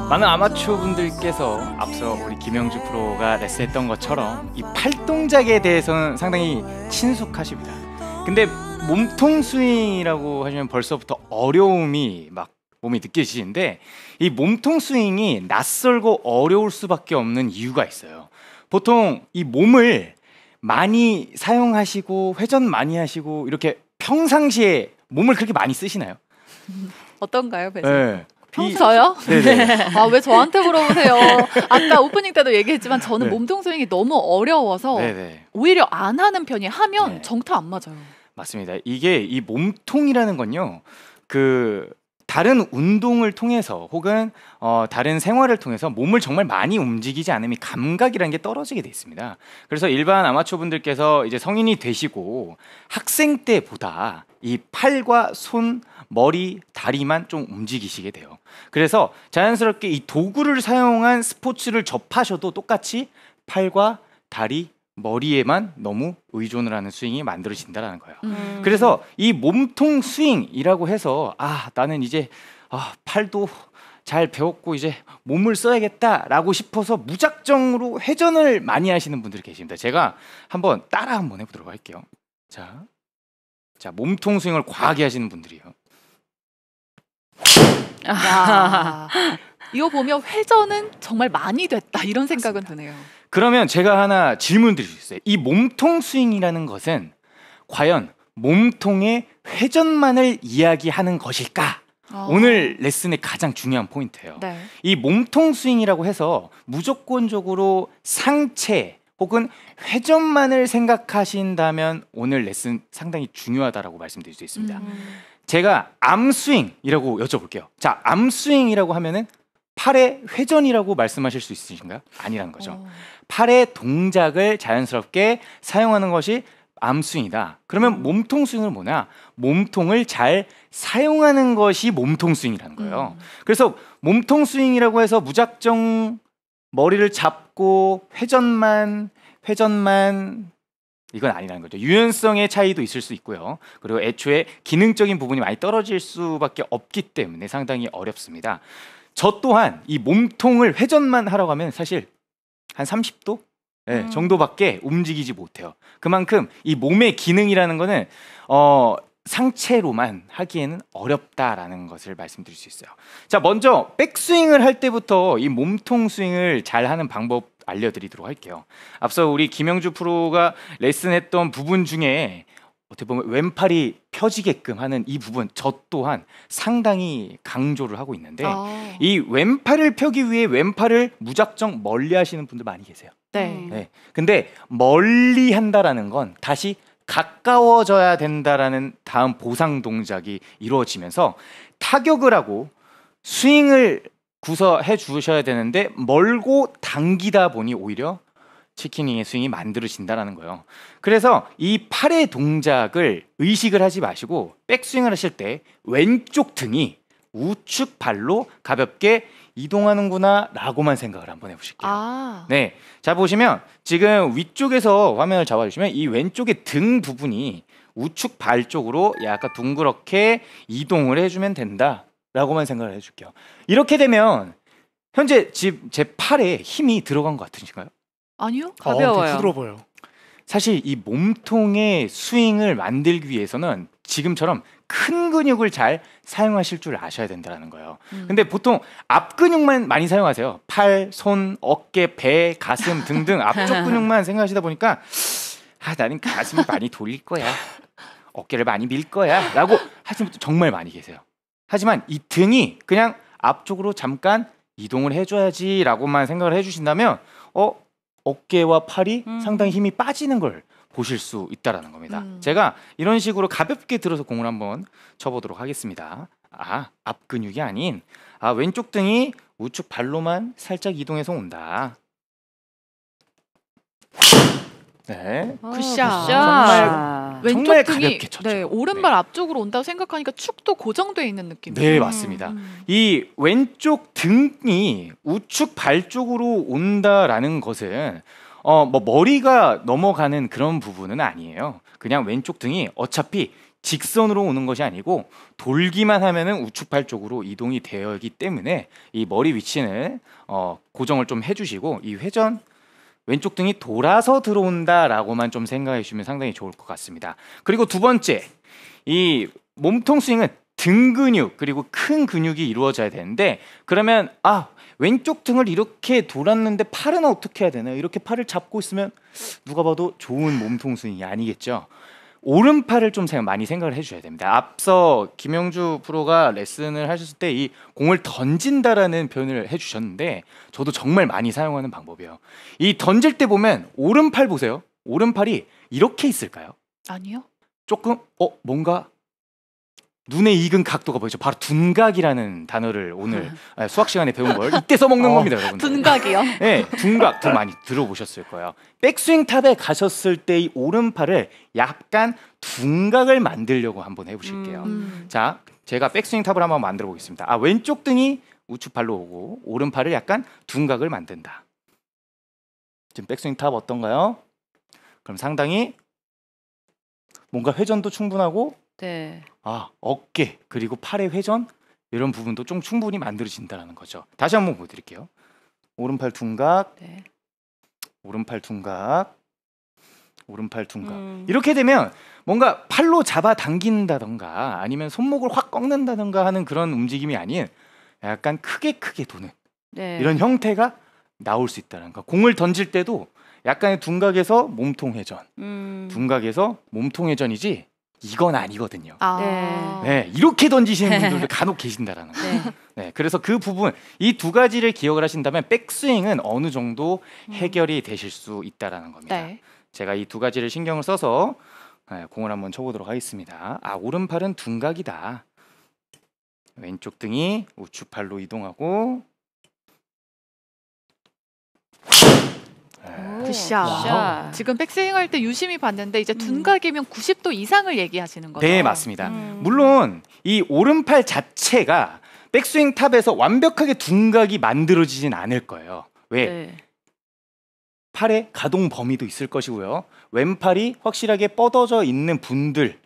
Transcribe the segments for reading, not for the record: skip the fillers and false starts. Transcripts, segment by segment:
많은 아마추어 분들께서 앞서 우리 김영주 프로가 레슨했던 것처럼 이 팔 동작에 대해서는 상당히 친숙하십니다. 근데 몸통 스윙이라고 하시면 벌써부터 어려움이 막 몸이 느껴지시는데, 이 몸통 스윙이 낯설고 어려울 수밖에 없는 이유가 있어요. 보통 이 몸을 많이 사용하시고 회전 많이 하시고 이렇게 평상시에 몸을 그렇게 많이 쓰시나요? 어떤가요, 배수? 네. 저요? 네네. 아, 왜 저한테 물어보세요? 아까 오프닝 때도 얘기했지만 저는 네. 몸통 스윙이 너무 어려워서 네네. 오히려 안 하는 편이 하면 네. 정타 안 맞아요. 맞습니다. 이게 이 몸통이라는 건요, 그 다른 운동을 통해서 혹은 다른 생활을 통해서 몸을 정말 많이 움직이지 않으면 감각이라는 게 떨어지게 돼 있습니다. 그래서 일반 아마추어 분들께서 이제 성인이 되시고 학생 때보다 이 팔과 손, 머리, 다리만 좀 움직이시게 돼요. 그래서 자연스럽게 이 도구를 사용한 스포츠를 접하셔도 똑같이 팔과 다리, 머리에만 너무 의존을 하는 스윙이 만들어진다는 거예요. 그래서 이 몸통 스윙이라고 해서 나는 이제 팔도 잘 배웠고 이제 몸을 써야겠다라고 싶어서 무작정으로 회전을 많이 하시는 분들이 계십니다. 제가 한번 따라 한번 해보도록 할게요. 자, 몸통 스윙을 과하게 하시는 분들이요. 야, 이거 보면 회전은 정말 많이 됐다 이런 생각은 드네요. 그러면 제가 하나 질문 드릴 수 있어요. 이 몸통 스윙이라는 것은 과연 몸통의 회전만을 이야기하는 것일까? 오늘 레슨의 가장 중요한 포인트예요. 네. 이 몸통 스윙이라고 해서 무조건적으로 상체 혹은 회전만을 생각하신다면 오늘 레슨 상당히 중요하다라고 말씀드릴 수 있습니다. 제가 암스윙이라고 여쭤볼게요. 자, 암스윙이라고 하면은 팔의 회전이라고 말씀하실 수 있으신가요? 아니라는 거죠. 팔의 동작을 자연스럽게 사용하는 것이 암스윙이다. 그러면 몸통 스윙은 뭐냐? 몸통을 잘 사용하는 것이 몸통 스윙이라는 거예요. 그래서 몸통 스윙이라고 해서 무작정 머리를 잡고 회전만 이건 아니라는 거죠. 유연성의 차이도 있을 수 있고요. 그리고 애초에 기능적인 부분이 많이 떨어질 수밖에 없기 때문에 상당히 어렵습니다. 저 또한 이 몸통을 회전만 하라고 하면 사실 한 30도 정도밖에 움직이지 못해요. 그만큼 이 몸의 기능이라는 거는 상체로만 하기에는 어렵다라는 것을 말씀드릴 수 있어요. 자, 먼저 백스윙을 할 때부터 이 몸통 스윙을 잘 하는 방법 알려드리도록 할게요. 앞서 우리 김영주 프로가 레슨했던 부분 중에 어떻게 보면 왼팔이 펴지게끔 하는 이 부분, 저 또한 상당히 강조를 하고 있는데 이 왼팔을 펴기 위해 왼팔을 무작정 멀리 하시는 분들 많이 계세요. 네. 근데 멀리 한다라는 건 다시 가까워져야 된다라는 다음 보상 동작이 이루어지면서 타격을 하고 스윙을 구사해 주셔야 되는데 멀고 당기다 보니 오히려 치킨윙의 스윙이 만들어진다는 거예요. 그래서 이 팔의 동작을 의식을 하지 마시고 백스윙을 하실 때 왼쪽 등이 우측 발로 가볍게 이동하는구나 라고만 생각을 한번 해보실게요. 네, 자 보시면 지금 위쪽에서 화면을 잡아주시면 이 왼쪽의 등 부분이 우측 발 쪽으로 약간 둥그렇게 이동을 해주면 된다 라고만 생각을 해줄게요. 이렇게 되면 현재 제 팔에 힘이 들어간 것 같으신가요? 아니요, 가벼워요. 부드러워 보여. 사실 이 몸통의 스윙을 만들기 위해서는 지금처럼 큰 근육을 잘 사용하실 줄 아셔야 된다는 거예요. 근데 보통 앞 근육만 많이 사용하세요. 팔, 손, 어깨, 배, 가슴 등등 앞쪽 근육만 생각하시다 보니까 나는 가슴을 많이 돌릴 거야, 어깨를 많이 밀 거야 라고 하시는 분들 정말 많이 계세요. 하지만 이 등이 그냥 앞쪽으로 잠깐 이동을 해줘야지 라고만 생각을 해주신다면 어깨와 팔이 상당히 힘이 빠지는 걸 보실 수 있다라는 겁니다. 제가 이런 식으로 가볍게 들어서 공을 한번 쳐보도록 하겠습니다. 앞 근육이 아닌 왼쪽 등이 우측 발로만 살짝 이동해서 온다. 네. 굿샷. 정말 가볍게 쳤죠. 네, 오른발 앞쪽으로 온다고 생각하니까 축도 고정돼 있는 느낌이에요. 네, 맞습니다. 이 왼쪽 등이 우측 발 쪽으로 온다라는 것은 뭐 머리가 넘어가는 그런 부분은 아니에요. 그냥 왼쪽 등이 어차피 직선으로 오는 것이 아니고 돌기만 하면은 우측팔 쪽으로 이동이 되어있기 때문에 이 머리 위치는 고정을 좀 해주시고 이 회전 왼쪽 등이 돌아서 들어온다라고만 좀 생각해 주시면 상당히 좋을 것 같습니다. 그리고 두 번째, 이 몸통 스윙은 등 근육 그리고 큰 근육이 이루어져야 되는데 그러면 왼쪽 등을 이렇게 돌았는데 팔은 어떻게 해야 되나요? 이렇게 팔을 잡고 있으면 누가 봐도 좋은 몸통 스윙이 아니겠죠. 오른팔을 좀 많이 생각을 해주셔야 됩니다. 앞서 김영주 프로가 레슨을 하셨을 때 이 공을 던진다라는 표현을 해주셨는데 저도 정말 많이 사용하는 방법이에요. 이 던질 때 보면 오른팔 보세요. 오른팔이 이렇게 있을까요? 아니요. 조금 뭔가 눈에 익은 각도가 보이죠. 바로 둔각이라는 단어를 오늘 수학 시간에 배운 걸 이때 써먹는 겁니다, 여러분들. 둔각이요? 네, 둔각 더 많이 들어보셨을 거예요. 백스윙 탑에 가셨을 때 이 오른팔을 약간 둔각을 만들려고 한번 해보실게요. 자, 제가 백스윙 탑을 한번 만들어 보겠습니다. 왼쪽 등이 우측팔로 오고 오른팔을 약간 둔각을 만든다. 지금 백스윙 탑 어떤가요? 그럼 상당히 뭔가 회전도 충분하고 네. 어깨 그리고 팔의 회전 이런 부분도 좀 충분히 만들어진다는 거죠. 다시 한번 보여드릴게요. 오른팔 둔각, 네. 오른팔 둔각, 오른팔 둔각. 이렇게 되면 뭔가 팔로 잡아 당긴다던가 아니면 손목을 확 꺾는다던가 하는 그런 움직임이 아닌 약간 크게 도는 네. 이런 형태가 나올 수 있다는 거. 공을 던질 때도 약간의 둔각에서 몸통 회전, 둔각에서 몸통 회전이지 이건 아니거든요. 네, 이렇게 던지시는 분들도 간혹 계신다라는 거예요. 네, 그래서 그 부분 이 두 가지를 기억을 하신다면 백스윙은 어느 정도 해결이 되실 수 있다라는 겁니다. 네. 제가 이 두 가지를 신경을 써서 공을 한번 쳐보도록 하겠습니다. 오른팔은 둔각이다. 왼쪽 등이 우측팔로 이동하고 굿샷. 굿샷. 지금 백스윙 할 때 유심히 봤는데 이제 둔각이면 90도 이상을 얘기하시는 거죠? 네, 맞습니다. 물론 이 오른팔 자체가 백스윙 탑에서 완벽하게 둔각이 만들어지진 않을 거예요. 왜? 네. 팔의 가동 범위도 있을 것이고요. 왼팔이 확실하게 뻗어져 있는 분들,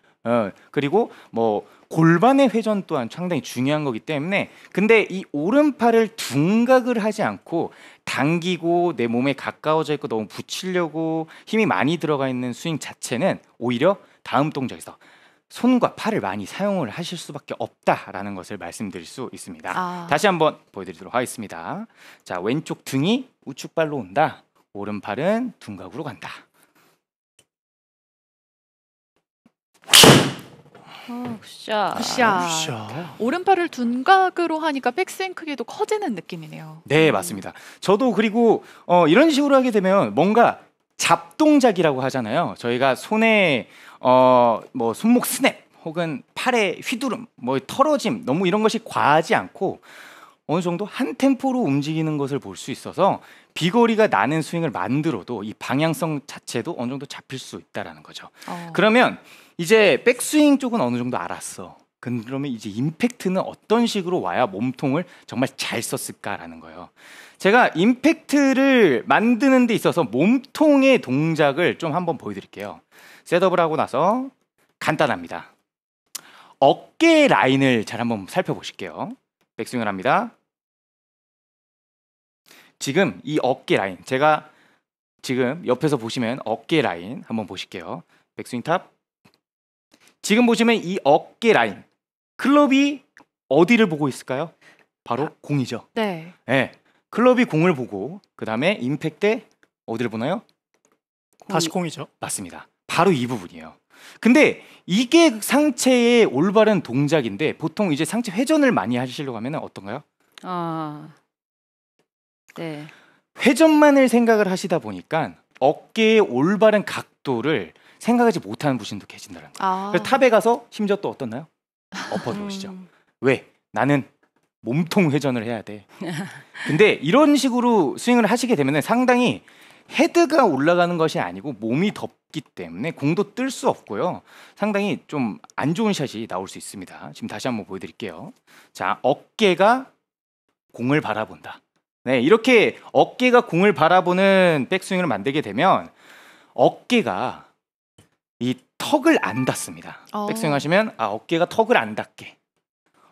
그리고 뭐 골반의 회전 또한 상당히 중요한 거기 때문에 근데 이 오른팔을 둔각을 하지 않고 당기고 내 몸에 가까워져 있고 너무 붙이려고 힘이 많이 들어가 있는 스윙 자체는 오히려 다음 동작에서 손과 팔을 많이 사용을 하실 수밖에 없다라는 것을 말씀드릴 수 있습니다. 다시 한번 보여드리도록 하겠습니다. 자, 왼쪽 등이 우측발로 온다. 오른팔은 둔각으로 간다. 굿샷. 굿샷. 오른팔을 둔각으로 하니까 백스윙 크기도 커지는 느낌이네요. 네, 맞습니다. 저도 그리고 이런 식으로 하게 되면 뭔가 잡동작이라고 하잖아요. 저희가 손에 뭐 손목 스냅 혹은 팔의 휘두름, 뭐 털어짐 너무 이런 것이 과하지 않고 어느 정도 한 템포로 움직이는 것을 볼 수 있어서 비거리가 나는 스윙을 만들어도 이 방향성 자체도 어느 정도 잡힐 수 있다라는 거죠. 그러면 이제 백스윙 쪽은 어느 정도 알았어. 그러면 이제 임팩트는 어떤 식으로 와야 몸통을 정말 잘 썼을까라는 거예요. 제가 임팩트를 만드는 데 있어서 몸통의 동작을 좀 한번 보여드릴게요. 셋업을 하고 나서 간단합니다. 어깨 라인을 잘 한번 살펴보실게요. 백스윙을 합니다. 지금 이 어깨 라인, 제가 지금 옆에서 보시면 어깨 라인 한번 보실게요. 백스윙 탑. 지금 보시면 이 어깨 라인, 클럽이 어디를 보고 있을까요? 바로 공이죠. 네. 네. 클럽이 공을 보고 그 다음에 임팩트 어디를 보나요? 다시 공이죠. 맞습니다. 바로 이 부분이에요. 근데 이게 상체의 올바른 동작인데 보통 이제 상체 회전을 많이 하시려고 하면 어떤가요? 네. 회전만을 생각을 하시다 보니까 어깨의 올바른 각도를 생각하지 못하는 분도 계신다는 거예요. 그래서 탑에 가서 심지어 또 어떻나요? 엎어 들어오시죠. 왜? 나는 몸통 회전을 해야 돼. 근데 이런 식으로 스윙을 하시게 되면 상당히 헤드가 올라가는 것이 아니고 몸이 덥기 때문에 공도 뜰 수 없고요. 상당히 좀 안 좋은 샷이 나올 수 있습니다. 지금 다시 한번 보여드릴게요. 자, 어깨가 공을 바라본다. 네, 이렇게 어깨가 공을 바라보는 백스윙을 만들게 되면 어깨가 이 턱을 안 닿습니다. 백스윙 하시면 어깨가 턱을 안 닿게.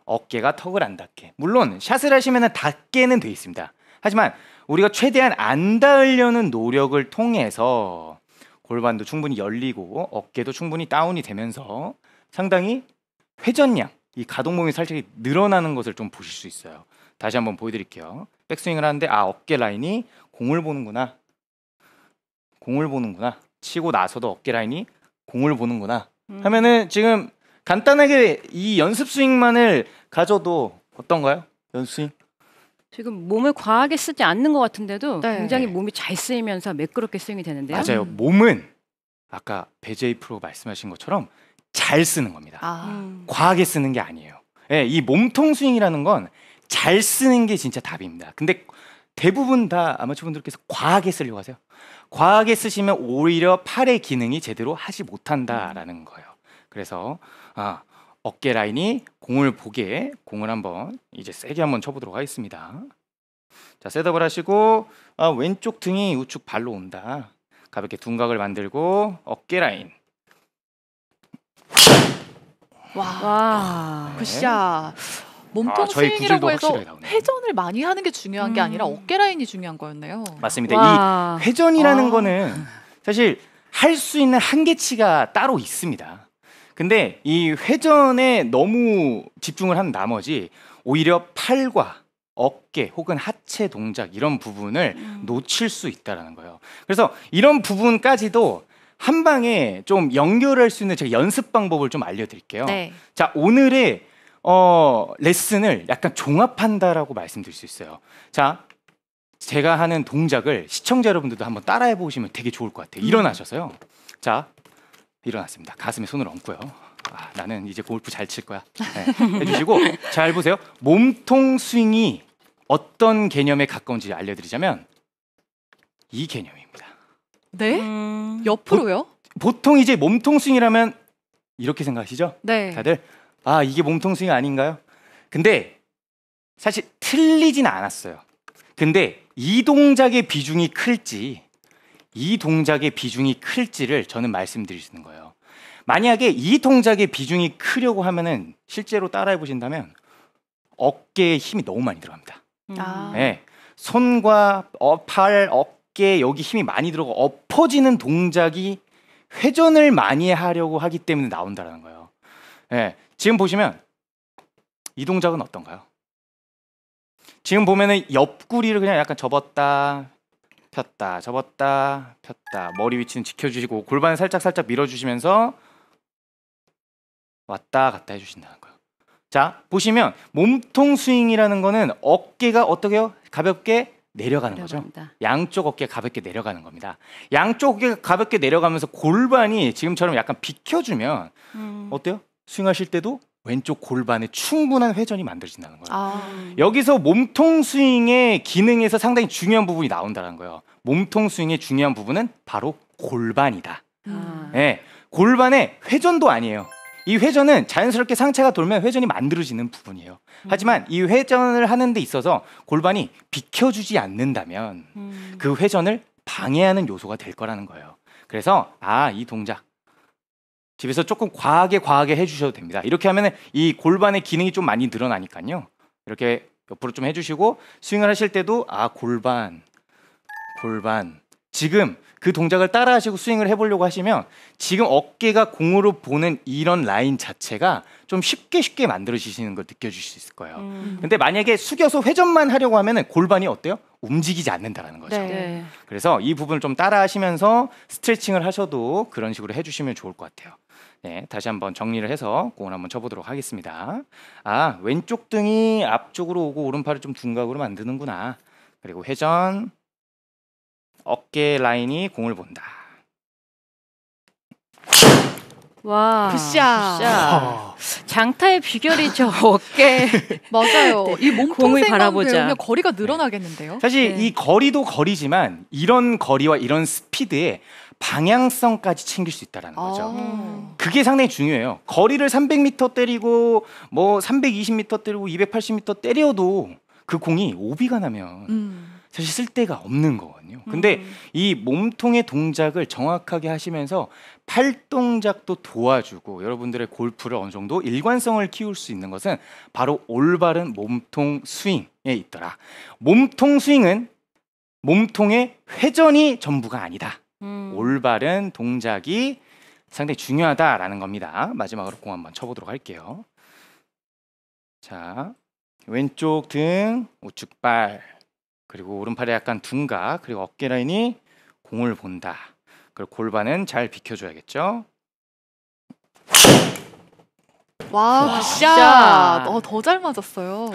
어깨가 턱을 안 닿게. 물론 샷을 하시면 닿게는 돼 있습니다. 하지만 우리가 최대한 안 닿으려는 노력을 통해서 골반도 충분히 열리고 어깨도 충분히 다운이 되면서 상당히 회전량, 이 가동 범위 살짝 늘어나는 것을 좀 보실 수 있어요. 다시 한번 보여드릴게요. 백스윙을 하는데 어깨 라인이 공을 보는구나. 공을 보는구나. 치고 나서도 어깨 라인이 공을 보는구나. 하면은 지금 간단하게 이 연습 스윙만을 가져도 어떤가요? 연습 스윙? 지금 몸을 과하게 쓰지 않는 것 같은데도 네. 굉장히 몸이 잘 쓰이면서 매끄럽게 스윙이 되는데요. 맞아요. 몸은 아까 배제이 프로 말씀하신 것처럼 잘 쓰는 겁니다. 과하게 쓰는 게 아니에요. 예, 이 몸통 스윙이라는 건 잘 쓰는 게 진짜 답입니다. 근데 대부분 다 아마추어 분들께서 과하게 쓰려고 하세요. 과하게 쓰시면 오히려 팔의 기능이 제대로 하지 못한다라는 거예요. 그래서 어깨 라인이 공을 보게 공을 한번 이제 세게 한번 쳐보도록 하겠습니다. 자, 셋업을 하시고 왼쪽 등이 우측 발로 온다. 가볍게 둔각을 만들고 어깨 라인. 와. 굿샷. 몸통 저희 스윙이라고 구질도 해서 확실하게 나오네요. 회전을 많이 하는 게 중요한 게 아니라 어깨 라인이 중요한 거였네요. 맞습니다. 와. 이 회전이라는 거는 사실 할 수 있는 한계치가 따로 있습니다. 근데 이 회전에 너무 집중을 한 나머지 오히려 팔과 어깨 혹은 하체 동작 이런 부분을 놓칠 수 있다는 거예요. 그래서 이런 부분까지도 한 방에 좀 연결할 수 있는 제가 연습 방법을 좀 알려드릴게요. 네. 자, 오늘의 레슨을 약간 종합한다라고 말씀드릴 수 있어요. 자, 제가 하는 동작을 시청자 여러분들도 한번 따라해 보시면 되게 좋을 것 같아요. 일어나셔서요. 자, 일어났습니다. 가슴에 손을 얹고요. 나는 이제 골프 잘 칠 거야. 네, 해주시고 잘 보세요. 몸통 스윙이 어떤 개념에 가까운지 알려드리자면 이 개념입니다. 네? 옆으로요? 보통 이제 몸통 스윙이라면 이렇게 생각하시죠? 네. 다들 이게 몸통 스윙 아닌가요? 근데 사실 틀리진 않았어요. 근데 이 동작의 비중이 클지 이 동작의 비중이 클지를 저는 말씀드릴 수 있는 거예요. 만약에 이 동작의 비중이 크려고 하면은 실제로 따라해 보신다면 어깨에 힘이 너무 많이 들어갑니다. 네, 손과 팔, 어깨 여기 힘이 많이 들어가 엎어지는 동작이 회전을 많이 하려고 하기 때문에 나온다는 거예요. 네, 지금 보시면 이 동작은 어떤가요? 지금 보면은 옆구리를 그냥 약간 접었다 폈다 접었다 폈다 머리 위치는 지켜주시고 골반을 살짝 밀어주시면서 왔다 갔다 해주신다는 거예요. 자, 보시면 몸통 스윙이라는 거는 어깨가 어떻게 해요? 가볍게 내려가는 거죠. 양쪽 어깨가 가볍게 내려가는 겁니다. 양쪽 어깨가 가볍게 내려가면서 골반이 지금처럼 약간 비켜주면 어때요? 스윙하실 때도 왼쪽 골반에 충분한 회전이 만들어진다는 거예요. 여기서 몸통 스윙의 기능에서 상당히 중요한 부분이 나온다는 거예요. 몸통 스윙의 중요한 부분은 바로 골반이다. 네, 골반의 회전도 아니에요. 이 회전은 자연스럽게 상체가 돌면 회전이 만들어지는 부분이에요. 하지만 이 회전을 하는 데 있어서 골반이 비켜주지 않는다면 그 회전을 방해하는 요소가 될 거라는 거예요. 그래서 이 동작 집에서 조금 과하게 해주셔도 됩니다. 이렇게 하면 이 골반의 기능이 좀 많이 늘어나니까요. 이렇게 옆으로 좀 해주시고 스윙을 하실 때도 골반 지금 그 동작을 따라 하시고 스윙을 해보려고 하시면 지금 어깨가 공으로 보는 이런 라인 자체가 좀 쉽게 만들어지시는 걸 느껴주실 수 있을 거예요. 근데 만약에 숙여서 회전만 하려고 하면 골반이 어때요? 움직이지 않는다는 거죠. 네. 그래서 이 부분을 좀 따라 하시면서 스트레칭을 하셔도 그런 식으로 해주시면 좋을 것 같아요. 네, 다시 한번 정리를 해서 공을 한번 쳐보도록 하겠습니다. 왼쪽 등이 앞쪽으로 오고 오른팔을 좀 둔각으로 만드는구나. 그리고 회전, 어깨 라인이 공을 본다. 와. 굿샷. 장타의 비결이죠. 어깨. 맞아요. 네. 이 몸통 공을 스윙만 바라보자. 배우면 거리가 늘어나겠는데요. 사실 이 거리도 거리지만 이런 거리와 이런 스피드에 방향성까지 챙길 수 있다는 거죠. 그게 상당히 중요해요. 거리를 300m 때리고 뭐 320m 때리고 280m 때려도 그 공이 오비가 나면 사실 쓸 데가 없는 거거든요. 근데 이 몸통의 동작을 정확하게 하시면서 팔 동작도 도와주고 여러분들의 골프를 어느 정도 일관성을 키울 수 있는 것은 바로 올바른 몸통 스윙에 있더라. 몸통 스윙은 몸통의 회전이 전부가 아니다. 올바른 동작이 상당히 중요하다라는 겁니다. 마지막으로 공 한번 쳐보도록 할게요. 자, 왼쪽 등, 우측 발, 그리고 오른팔에 약간 둔각, 그리고 어깨 라인이 공을 본다. 그리고 골반은 잘 비켜줘야겠죠. 와, 진짜. 굿샷. 더 잘 맞았어요.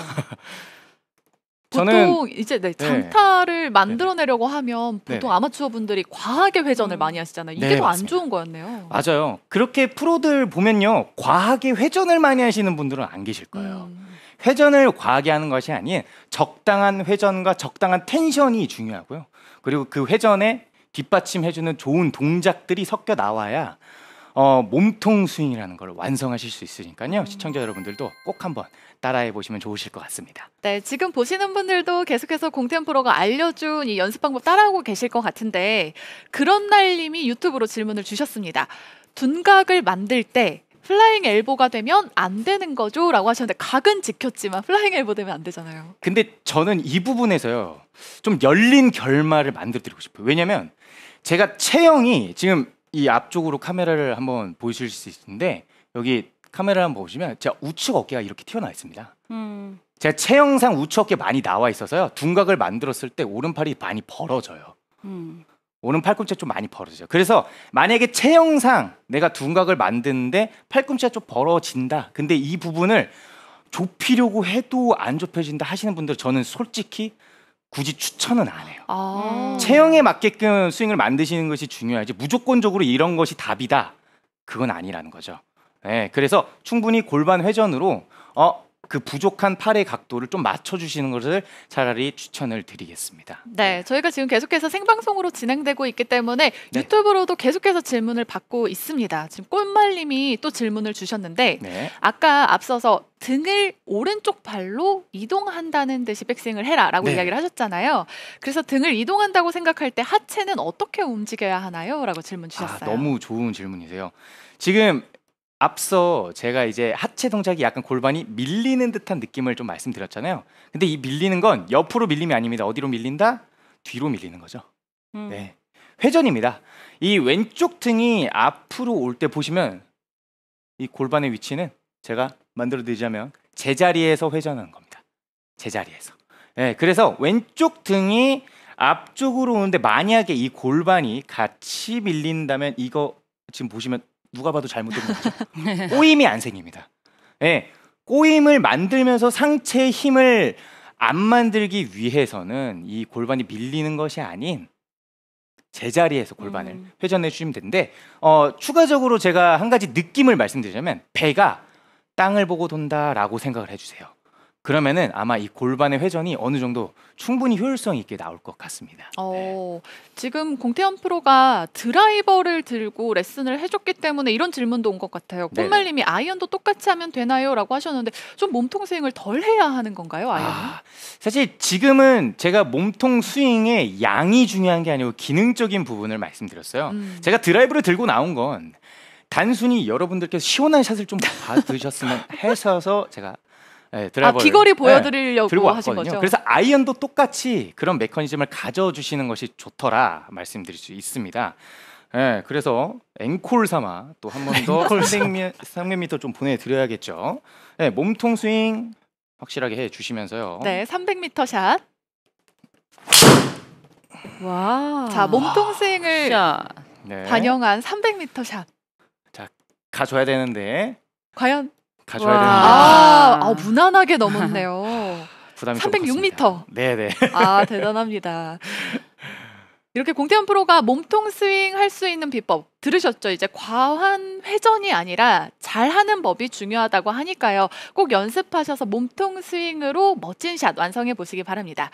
저는 보통 이제 장타를 만들어내려고 하면 보통 네. 아마추어 분들이 과하게 회전을 많이 하시잖아요. 이게 네, 더 안 맞습니다. 좋은 거였네요. 맞아요. 그렇게 프로들 보면요, 과하게 회전을 많이 하시는 분들은 안 계실 거예요. 회전을 과하게 하는 것이 아닌 적당한 회전과 적당한 텐션이 중요하고요. 그리고 그 회전에 뒷받침해주는 좋은 동작들이 섞여 나와야 몸통 스윙이라는 걸 완성하실 수 있으니까요. 시청자 여러분들도 꼭 한번 따라해 보시면 좋으실 것 같습니다. 네, 지금 보시는 분들도 계속해서 공태현 프로가 알려준 이 연습 방법 따라하고 계실 것 같은데 그런 날님이 유튜브로 질문을 주셨습니다. 둔각을 만들 때 플라잉 엘보가 되면 안 되는 거죠? 라고 하셨는데 각은 지켰지만 플라잉 엘보 되면 안 되잖아요. 근데 저는 이 부분에서요, 좀 열린 결말을 만들어 드리고 싶어요. 왜냐면 제가 체형이 지금 이 앞쪽으로 카메라를 한번 보실 수 있는데 여기 카메라 한번 보시면 제가 우측 어깨가 이렇게 튀어나와 있습니다. 제가 체형상 우측 어깨 많이 나와 있어서요, 둔각을 만들었을 때 오른팔이 많이 벌어져요. 오른 팔꿈치가 좀 많이 벌어져요. 그래서 만약에 체형상 내가 둔각을 만드는데 팔꿈치가 좀 벌어진다. 근데 이 부분을 좁히려고 해도 안 좁혀진다 하시는 분들 저는 솔직히 굳이 추천은 안 해요. 체형에 맞게끔 스윙을 만드시는 것이 중요하지 무조건적으로 이런 것이 답이다. 그건 아니라는 거죠. 네, 그래서 충분히 골반 회전으로 그 부족한 팔의 각도를 좀 맞춰주시는 것을 차라리 추천을 드리겠습니다. 네, 저희가 지금 계속해서 생방송으로 진행되고 있기 때문에 네. 유튜브로도 계속해서 질문을 받고 있습니다. 지금 꼴말님이 또 질문을 주셨는데 네. 아까 앞서서 등을 오른쪽 발로 이동한다는 듯이 백스윙을 해라라고 네. 이야기를 하셨잖아요. 그래서 등을 이동한다고 생각할 때 하체는 어떻게 움직여야 하나요? 라고 질문 주셨어요. 너무 좋은 질문이세요. 지금 앞서 제가 이제 하체 동작이 약간 골반이 밀리는 듯한 느낌을 좀 말씀드렸잖아요. 근데 이 밀리는 건 옆으로 밀림이 아닙니다. 어디로 밀린다? 뒤로 밀리는 거죠. 네, 회전입니다. 이 왼쪽 등이 앞으로 올 때 보시면 이 골반의 위치는 제가 만들어 드리자면 제자리에서 회전하는 겁니다. 제자리에서. 네, 그래서 왼쪽 등이 앞쪽으로 오는데 만약에 이 골반이 같이 밀린다면 이거 지금 보시면 누가 봐도 잘못된 거죠. 꼬임이 안 생깁니다. 네, 꼬임을 만들면서 상체의 힘을 안 만들기 위해서는 이 골반이 밀리는 것이 아닌 제자리에서 골반을 회전해 주시면 되는데 추가적으로 제가 한 가지 느낌을 말씀드리자면 배가 땅을 보고 돈다라고 생각을 해주세요. 그러면은 아마 이 골반의 회전이 어느 정도 충분히 효율성 있게 나올 것 같습니다. 지금 공태현 프로가 드라이버를 들고 레슨을 해줬기 때문에 이런 질문도 온 것 같아요. 네네. 꽃말님이 아이언도 똑같이 하면 되나요? 라고 하셨는데 좀 몸통 스윙을 덜 해야 하는 건가요? 아이언은? 사실 지금은 제가 몸통 스윙의 양이 중요한 게 아니고 기능적인 부분을 말씀드렸어요. 제가 드라이브를 들고 나온 건 단순히 여러분들께서 시원한 샷을 좀 받으셨으면 해서 제가 드라이버를 비거리 보여드리려고 들고 하신 왔거든요. 거죠? 그래서 아이언도 똑같이 그런 메커니즘을 가져주시는 것이 좋더라 말씀드릴 수 있습니다. 네, 그래서 앵콜 삼아 또 한 번 더 300m 좀 보내드려야겠죠. 네, 몸통 스윙 확실하게 해주시면서요. 네, 300m 샷. 와. 자, 몸통 스윙을 진짜. 네. 반영한 300m 샷. 가져야 되는데 과연? 가져야 와. 되는데 무난하게 넘었네요. 부담이 좀 306m. 컸습니다. 네네. 대단합니다. 이렇게 공태현 프로가 몸통 스윙 할 수 있는 비법 들으셨죠? 이제 과한 회전이 아니라 잘하는 법이 중요하다고 하니까요. 꼭 연습하셔서 몸통 스윙으로 멋진 샷 완성해 보시기 바랍니다.